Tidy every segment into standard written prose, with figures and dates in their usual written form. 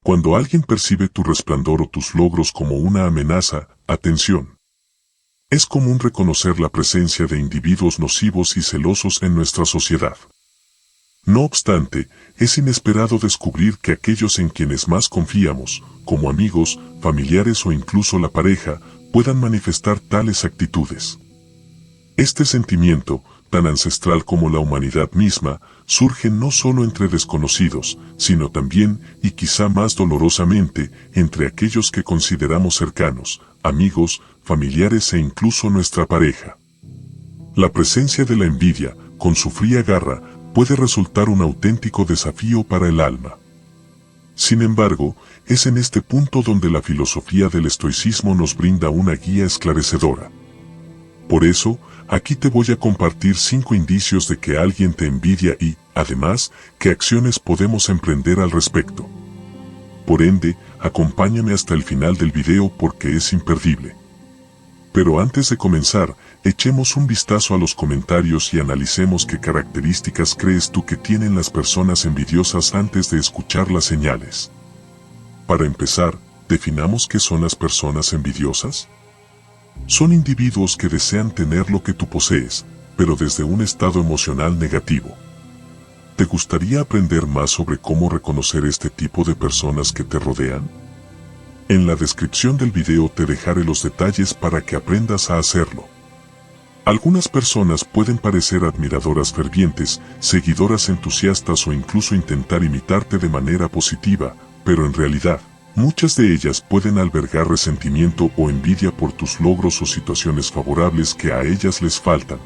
Cuando alguien percibe tu resplandor o tus logros como una amenaza, atención. Es común reconocer la presencia de individuos nocivos y celosos en nuestra sociedad. No obstante, es inesperado descubrir que aquellos en quienes más confiamos, como amigos, familiares o incluso la pareja, puedan manifestar tales actitudes. Este sentimiento, tan ancestral como la humanidad misma, surge no solo entre desconocidos, sino también, y quizá más dolorosamente, entre aquellos que consideramos cercanos, amigos, familiares e incluso nuestra pareja. La presencia de la envidia, con su fría garra, puede resultar un auténtico desafío para el alma. Sin embargo, es en este punto donde la filosofía del estoicismo nos brinda una guía esclarecedora. Por eso, aquí te voy a compartir 5 indicios de que alguien te envidia y, además, qué acciones podemos emprender al respecto. Por ende, acompáñame hasta el final del video porque es imperdible. Pero antes de comenzar, echemos un vistazo a los comentarios y analicemos qué características crees tú que tienen las personas envidiosas antes de escuchar las señales. Para empezar, definamos qué son las personas envidiosas. Son individuos que desean tener lo que tú posees, pero desde un estado emocional negativo. ¿Te gustaría aprender más sobre cómo reconocer este tipo de personas que te rodean? En la descripción del video te dejaré los detalles para que aprendas a hacerlo. Algunas personas pueden parecer admiradoras fervientes, seguidoras entusiastas o incluso intentar imitarte de manera positiva, pero en realidad, muchas de ellas pueden albergar resentimiento o envidia por tus logros o situaciones favorables que a ellas les faltan.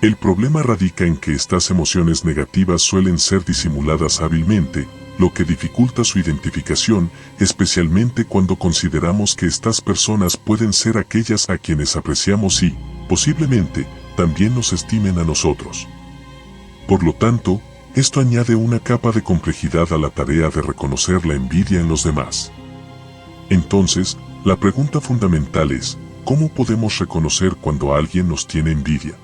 El problema radica en que estas emociones negativas suelen ser disimuladas hábilmente, lo que dificulta su identificación, especialmente cuando consideramos que estas personas pueden ser aquellas a quienes apreciamos y, posiblemente, también nos estimen a nosotros. Por lo tanto, esto añade una capa de complejidad a la tarea de reconocer la envidia en los demás. Entonces, la pregunta fundamental es, ¿cómo podemos reconocer cuando alguien nos tiene envidia?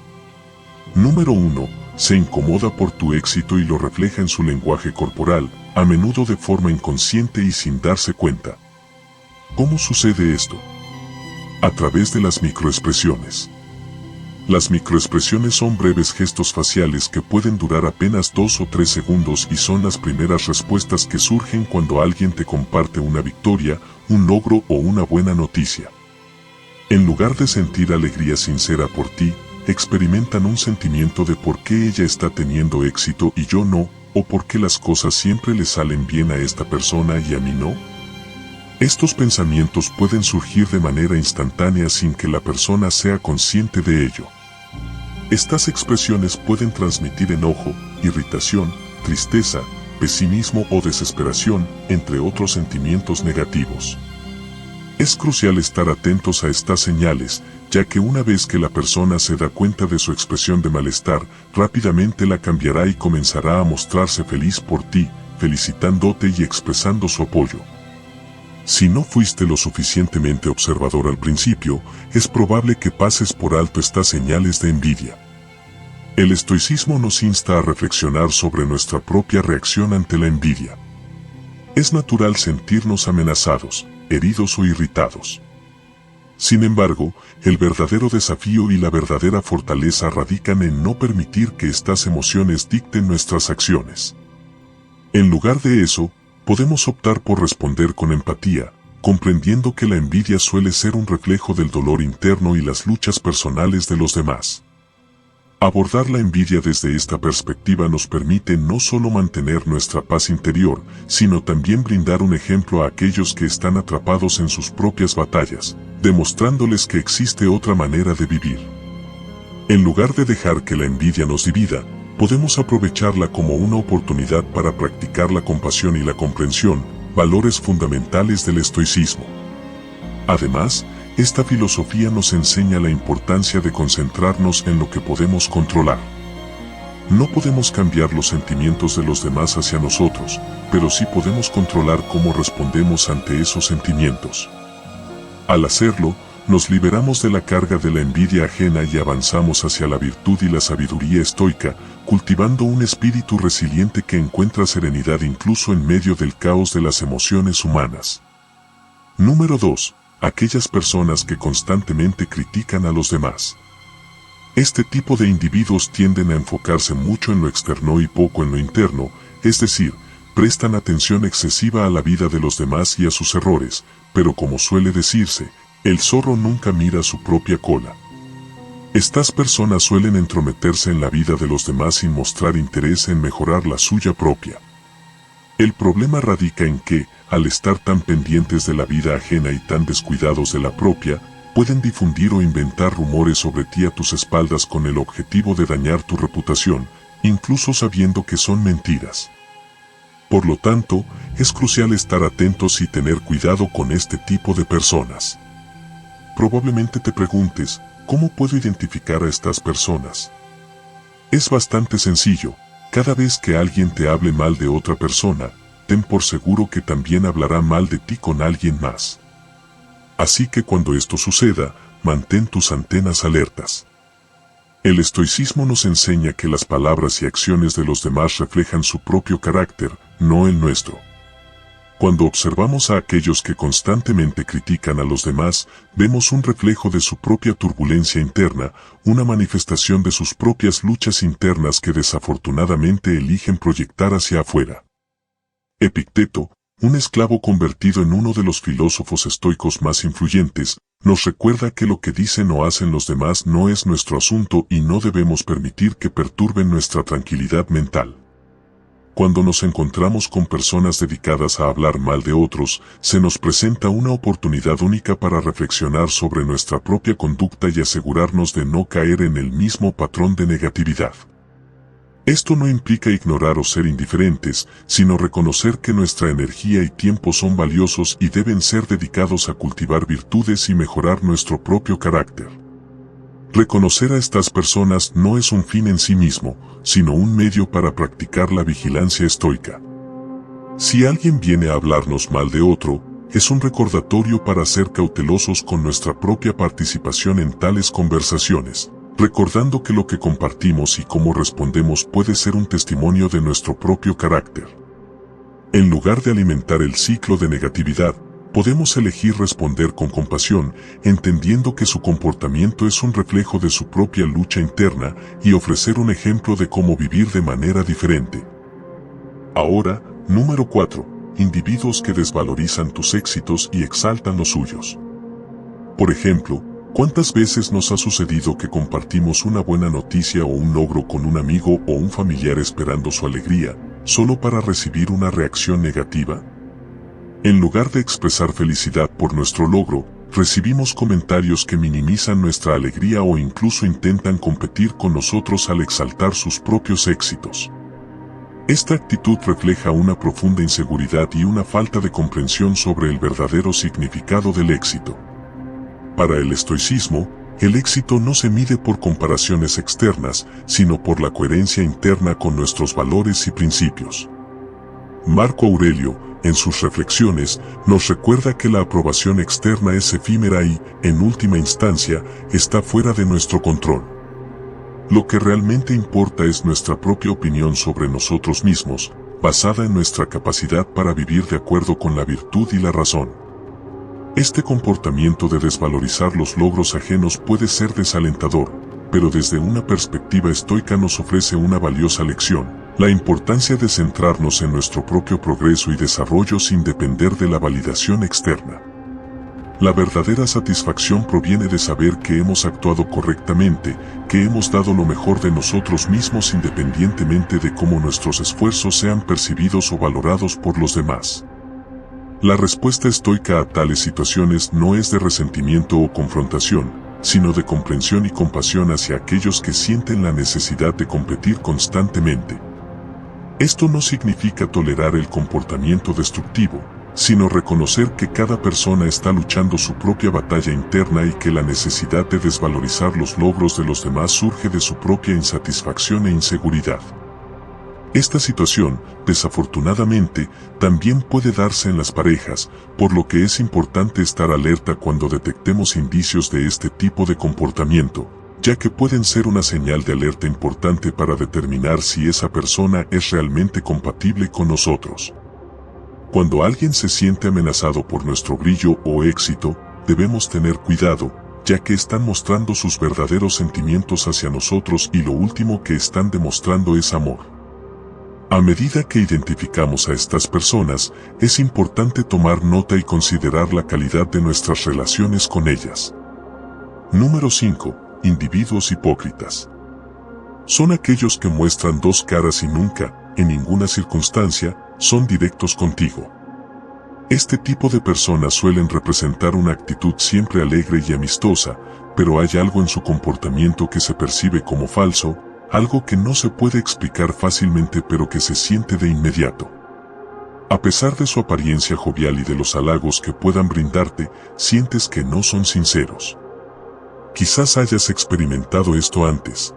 Número 1. Se incomoda por tu éxito y lo refleja en su lenguaje corporal, a menudo de forma inconsciente y sin darse cuenta. ¿Cómo sucede esto? A través de las microexpresiones. Las microexpresiones son breves gestos faciales que pueden durar apenas 2 o 3 segundos y son las primeras respuestas que surgen cuando alguien te comparte una victoria, un logro o una buena noticia. En lugar de sentir alegría sincera por ti, experimentan un sentimiento de por qué ella está teniendo éxito y yo no, o por qué las cosas siempre le salen bien a esta persona y a mí no. Estos pensamientos pueden surgir de manera instantánea sin que la persona sea consciente de ello. Estas expresiones pueden transmitir enojo, irritación, tristeza, pesimismo o desesperación, entre otros sentimientos negativos. Es crucial estar atentos a estas señales, ya que una vez que la persona se da cuenta de su expresión de malestar, rápidamente la cambiará y comenzará a mostrarse feliz por ti, felicitándote y expresando su apoyo. Si no fuiste lo suficientemente observador al principio, es probable que pases por alto estas señales de envidia. El estoicismo nos insta a reflexionar sobre nuestra propia reacción ante la envidia. Es natural sentirnos amenazados, heridos o irritados. Sin embargo, el verdadero desafío y la verdadera fortaleza radican en no permitir que estas emociones dicten nuestras acciones. En lugar de eso, podemos optar por responder con empatía, comprendiendo que la envidia suele ser un reflejo del dolor interno y las luchas personales de los demás. Abordar la envidia desde esta perspectiva nos permite no solo mantener nuestra paz interior, sino también brindar un ejemplo a aquellos que están atrapados en sus propias batallas, demostrándoles que existe otra manera de vivir. En lugar de dejar que la envidia nos divida, podemos aprovecharla como una oportunidad para practicar la compasión y la comprensión, valores fundamentales del estoicismo. Además, esta filosofía nos enseña la importancia de concentrarnos en lo que podemos controlar. No podemos cambiar los sentimientos de los demás hacia nosotros, pero sí podemos controlar cómo respondemos ante esos sentimientos. Al hacerlo, nos liberamos de la carga de la envidia ajena y avanzamos hacia la virtud y la sabiduría estoica, cultivando un espíritu resiliente que encuentra serenidad incluso en medio del caos de las emociones humanas. Número 2. Aquellas personas que constantemente critican a los demás. Este tipo de individuos tienden a enfocarse mucho en lo externo y poco en lo interno, es decir, prestan atención excesiva a la vida de los demás y a sus errores, pero como suele decirse, el zorro nunca mira su propia cola. Estas personas suelen entrometerse en la vida de los demás sin mostrar interés en mejorar la suya propia. El problema radica en que, al estar tan pendientes de la vida ajena y tan descuidados de la propia, pueden difundir o inventar rumores sobre ti a tus espaldas con el objetivo de dañar tu reputación, incluso sabiendo que son mentiras. Por lo tanto, es crucial estar atentos y tener cuidado con este tipo de personas. Probablemente te preguntes, ¿cómo puedo identificar a estas personas? Es bastante sencillo. Cada vez que alguien te hable mal de otra persona, ten por seguro que también hablará mal de ti con alguien más. Así que cuando esto suceda, mantén tus antenas alertas. El estoicismo nos enseña que las palabras y acciones de los demás reflejan su propio carácter, no el nuestro. Cuando observamos a aquellos que constantemente critican a los demás, vemos un reflejo de su propia turbulencia interna, una manifestación de sus propias luchas internas que desafortunadamente eligen proyectar hacia afuera. Epicteto, un esclavo convertido en uno de los filósofos estoicos más influyentes, nos recuerda que lo que dicen o hacen los demás no es nuestro asunto y no debemos permitir que perturben nuestra tranquilidad mental. Cuando nos encontramos con personas dedicadas a hablar mal de otros, se nos presenta una oportunidad única para reflexionar sobre nuestra propia conducta y asegurarnos de no caer en el mismo patrón de negatividad. Esto no implica ignorar o ser indiferentes, sino reconocer que nuestra energía y tiempo son valiosos y deben ser dedicados a cultivar virtudes y mejorar nuestro propio carácter. Reconocer a estas personas no es un fin en sí mismo, sino un medio para practicar la vigilancia estoica. Si alguien viene a hablarnos mal de otro, es un recordatorio para ser cautelosos con nuestra propia participación en tales conversaciones, recordando que lo que compartimos y cómo respondemos puede ser un testimonio de nuestro propio carácter. En lugar de alimentar el ciclo de negatividad, podemos elegir responder con compasión, entendiendo que su comportamiento es un reflejo de su propia lucha interna y ofrecer un ejemplo de cómo vivir de manera diferente. Ahora, número 4. Individuos que desvalorizan tus éxitos y exaltan los suyos. Por ejemplo, ¿cuántas veces nos ha sucedido que compartimos una buena noticia o un logro con un amigo o un familiar esperando su alegría, solo para recibir una reacción negativa? En lugar de expresar felicidad por nuestro logro, recibimos comentarios que minimizan nuestra alegría o incluso intentan competir con nosotros al exaltar sus propios éxitos. Esta actitud refleja una profunda inseguridad y una falta de comprensión sobre el verdadero significado del éxito. Para el estoicismo, el éxito no se mide por comparaciones externas, sino por la coherencia interna con nuestros valores y principios. Marco Aurelio, en sus reflexiones, nos recuerda que la aprobación externa es efímera y, en última instancia, está fuera de nuestro control. Lo que realmente importa es nuestra propia opinión sobre nosotros mismos, basada en nuestra capacidad para vivir de acuerdo con la virtud y la razón. Este comportamiento de desvalorizar los logros ajenos puede ser desalentador, pero desde una perspectiva estoica nos ofrece una valiosa lección: la importancia de centrarnos en nuestro propio progreso y desarrollo sin depender de la validación externa. La verdadera satisfacción proviene de saber que hemos actuado correctamente, que hemos dado lo mejor de nosotros mismos independientemente de cómo nuestros esfuerzos sean percibidos o valorados por los demás. La respuesta estoica a tales situaciones no es de resentimiento o confrontación, sino de comprensión y compasión hacia aquellos que sienten la necesidad de competir constantemente. Esto no significa tolerar el comportamiento destructivo, sino reconocer que cada persona está luchando su propia batalla interna y que la necesidad de desvalorizar los logros de los demás surge de su propia insatisfacción e inseguridad. Esta situación, desafortunadamente, también puede darse en las parejas, por lo que es importante estar alerta cuando detectemos indicios de este tipo de comportamiento, ya que pueden ser una señal de alerta importante para determinar si esa persona es realmente compatible con nosotros. Cuando alguien se siente amenazado por nuestro brillo o éxito, debemos tener cuidado, ya que están mostrando sus verdaderos sentimientos hacia nosotros y lo último que están demostrando es amor. A medida que identificamos a estas personas, es importante tomar nota y considerar la calidad de nuestras relaciones con ellas. Número 5. Individuos hipócritas. Son aquellos que muestran dos caras y nunca, en ninguna circunstancia, son directos contigo. Este tipo de personas suelen representar una actitud siempre alegre y amistosa, pero hay algo en su comportamiento que se percibe como falso, algo que no se puede explicar fácilmente pero que se siente de inmediato. A pesar de su apariencia jovial y de los halagos que puedan brindarte, sientes que no son sinceros. Quizás hayas experimentado esto antes.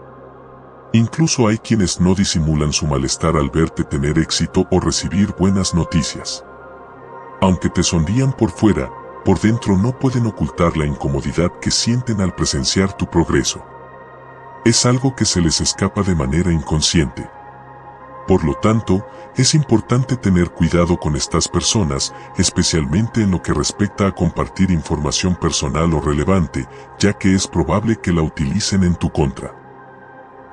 Incluso hay quienes no disimulan su malestar al verte tener éxito o recibir buenas noticias. Aunque te sonrían por fuera, por dentro no pueden ocultar la incomodidad que sienten al presenciar tu progreso. Es algo que se les escapa de manera inconsciente. Por lo tanto, es importante tener cuidado con estas personas, especialmente en lo que respecta a compartir información personal o relevante, ya que es probable que la utilicen en tu contra.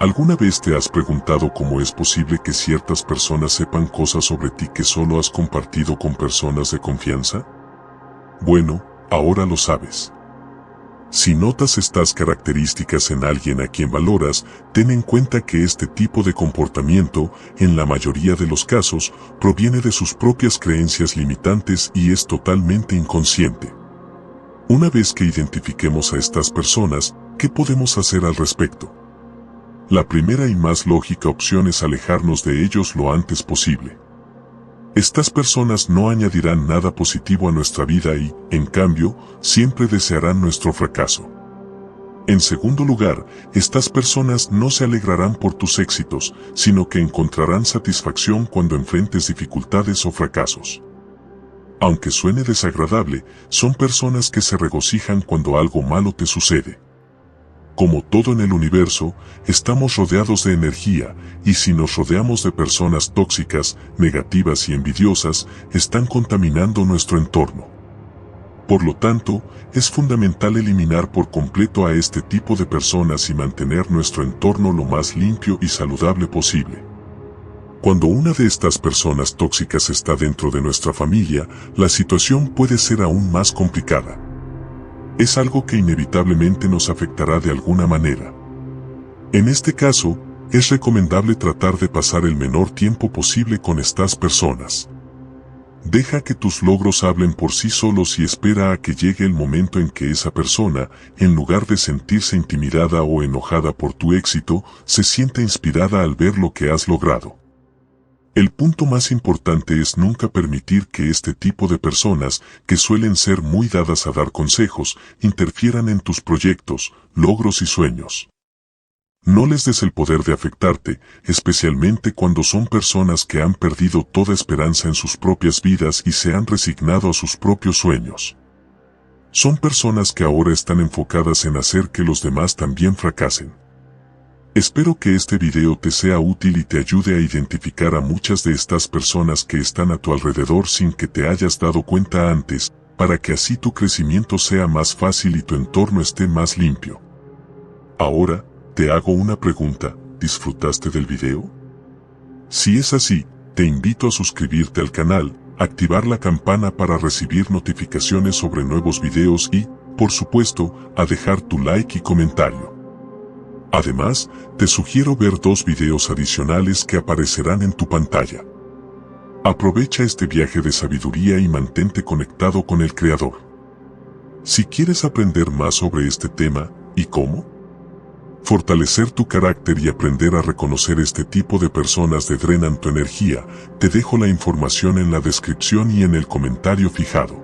¿Alguna vez te has preguntado cómo es posible que ciertas personas sepan cosas sobre ti que solo has compartido con personas de confianza? Bueno, ahora lo sabes. Si notas estas características en alguien a quien valoras, ten en cuenta que este tipo de comportamiento, en la mayoría de los casos, proviene de sus propias creencias limitantes y es totalmente inconsciente. Una vez que identifiquemos a estas personas, ¿qué podemos hacer al respecto? La primera y más lógica opción es alejarnos de ellos lo antes posible. Estas personas no añadirán nada positivo a nuestra vida y, en cambio, siempre desearán nuestro fracaso. En segundo lugar, estas personas no se alegrarán por tus éxitos, sino que encontrarán satisfacción cuando enfrentes dificultades o fracasos. Aunque suene desagradable, son personas que se regocijan cuando algo malo te sucede. Como todo en el universo, estamos rodeados de energía, y si nos rodeamos de personas tóxicas, negativas y envidiosas, están contaminando nuestro entorno. Por lo tanto, es fundamental eliminar por completo a este tipo de personas y mantener nuestro entorno lo más limpio y saludable posible. Cuando una de estas personas tóxicas está dentro de nuestra familia, la situación puede ser aún más complicada. Es algo que inevitablemente nos afectará de alguna manera. En este caso, es recomendable tratar de pasar el menor tiempo posible con estas personas. Deja que tus logros hablen por sí solos y espera a que llegue el momento en que esa persona, en lugar de sentirse intimidada o enojada por tu éxito, se sienta inspirada al ver lo que has logrado. El punto más importante es nunca permitir que este tipo de personas, que suelen ser muy dadas a dar consejos, interfieran en tus proyectos, logros y sueños. No les des el poder de afectarte, especialmente cuando son personas que han perdido toda esperanza en sus propias vidas y se han resignado a sus propios sueños. Son personas que ahora están enfocadas en hacer que los demás también fracasen. Espero que este video te sea útil y te ayude a identificar a muchas de estas personas que están a tu alrededor sin que te hayas dado cuenta antes, para que así tu crecimiento sea más fácil y tu entorno esté más limpio. Ahora, te hago una pregunta, ¿disfrutaste del video? Si es así, te invito a suscribirte al canal, activar la campana para recibir notificaciones sobre nuevos videos y, por supuesto, a dejar tu like y comentario. Además, te sugiero ver 2 videos adicionales que aparecerán en tu pantalla. Aprovecha este viaje de sabiduría y mantente conectado con el Creador. Si quieres aprender más sobre este tema, ¿y cómo? Fortalecer tu carácter y aprender a reconocer este tipo de personas que drenan tu energía, te dejo la información en la descripción y en el comentario fijado.